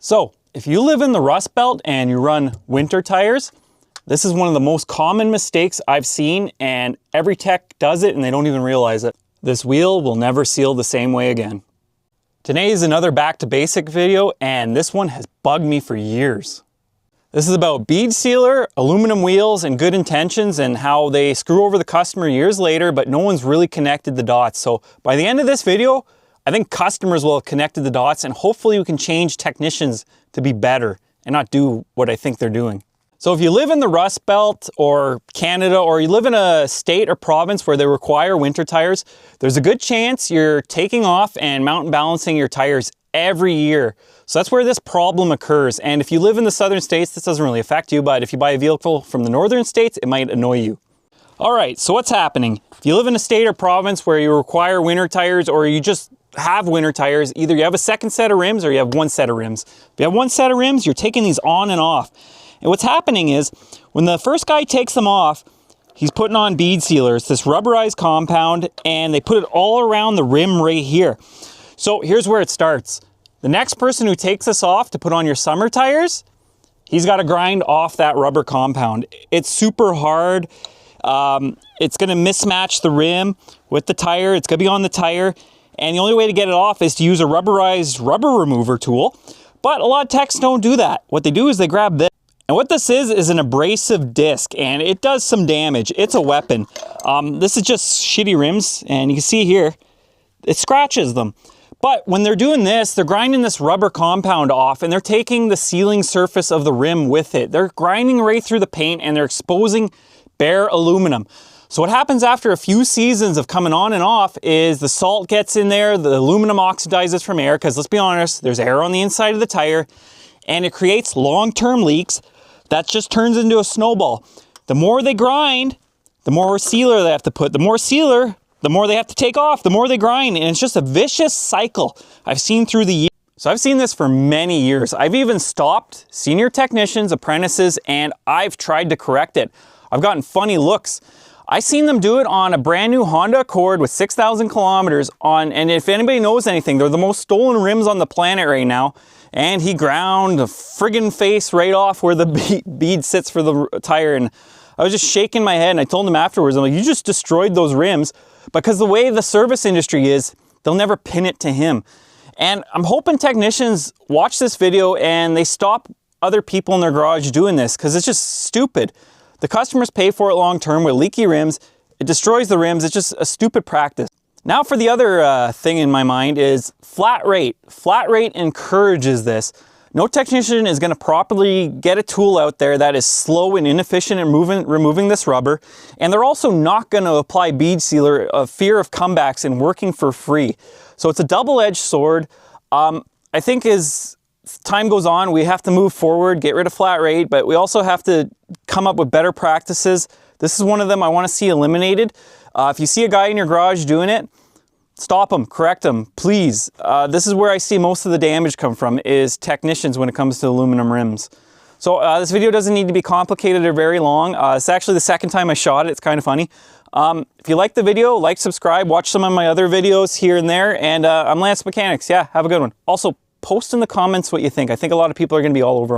So, if you live in the Rust Belt and you run winter tires, this is one of the most common mistakes I've seen, and every tech does it and they don't even realize it. This wheel will never seal the same way again. Today is another back to basic video, and this one has bugged me for years. This is about bead sealer, aluminum wheels, and good intentions, and how they screw over the customer years later, but no one's really connected the dots. So by the end of this video, I think customers will have connected the dots, and hopefully we can change technicians to be better and not do what I think they're doing. So if you live in the Rust Belt or Canada, or you live in a state or province where they require winter tires, there's a good chance you're taking off and mountain balancing your tires every year. So that's where this problem occurs. And if you live in the southern states, this doesn't really affect you, but if you buy a vehicle from the northern states, it might annoy you. All right, so what's happening? If you live in a state or province where you require winter tires, or you just have winter tires, either you have a second set of rims or you have one set of rims. If you have one set of rims, you're taking these on and off. And what's happening is, when the first guy takes them off, he's putting on bead sealers, this rubberized compound, and they put it all around the rim right here. So here's where it starts. The next person who takes this off to put on your summer tires, he's got to grind off that rubber compound. It's super hard. It's going to mismatch the rim with the tire. It's going to be on the tire. And the only way to get it off is to use a rubberized rubber remover tool. But a lot of techs don't do that. What they do is they grab this. And what this is an abrasive disc, and it does some damage. It's a weapon. This is just shitty rims, and you can see here, it scratches them. But when they're doing this, they're grinding this rubber compound off, and they're taking the sealing surface of the rim with it. They're grinding right through the paint, and they're exposing bare aluminum. So what happens after a few seasons of coming on and off is the salt gets in there, the aluminum oxidizes from air, because let's be honest, there's air on the inside of the tire, and it creates long-term leaks. That just turns into a snowball. The more they grind, the more sealer they have to put. The more sealer, the more they have to take off, the more they grind, and it's just a vicious cycle I've seen through the years. So I've seen this for many years. I've even stopped senior technicians, apprentices, and I've tried to correct it. I've gotten funny looks. I seen them do it on a brand new Honda Accord with 6,000 kilometers on, and if anybody knows anything, they're the most stolen rims on the planet right now. And he ground a friggin' face right off where the bead sits for the tire, and I was just shaking my head, and I told him afterwards, I'm like, you just destroyed those rims, because the way the service industry is, they'll never pin it to him. And I'm hoping technicians watch this video and they stop other people in their garage doing this, because it's just stupid. The customers pay for it long term with leaky rims. It destroys the rims. It's just a stupid practice. Now for the other thing in my mind is flat rate. Flat rate encourages this. No technician is going to properly get a tool out there that is slow and inefficient in removing this rubber. And they're also not going to apply bead sealer of fear of comebacks and working for free. So it's a double-edged sword. I think as time goes on, we have to move forward, get rid of flat rate, but we also have to come up with better practices. This is one of them I want to see eliminated. If you see a guy in your garage doing it, stop him, correct him, please. This is where I see most of the damage come from, is technicians when it comes to aluminum rims. So this video doesn't need to be complicated or very long. It's actually the second time I shot it. It's kind of funny. If you like the video, like, subscribe, watch some of my other videos here and there. And I'm Lance Mechanics. Yeah, have a good one. Also, post in the comments what you think. I think a lot of people are going to be all over on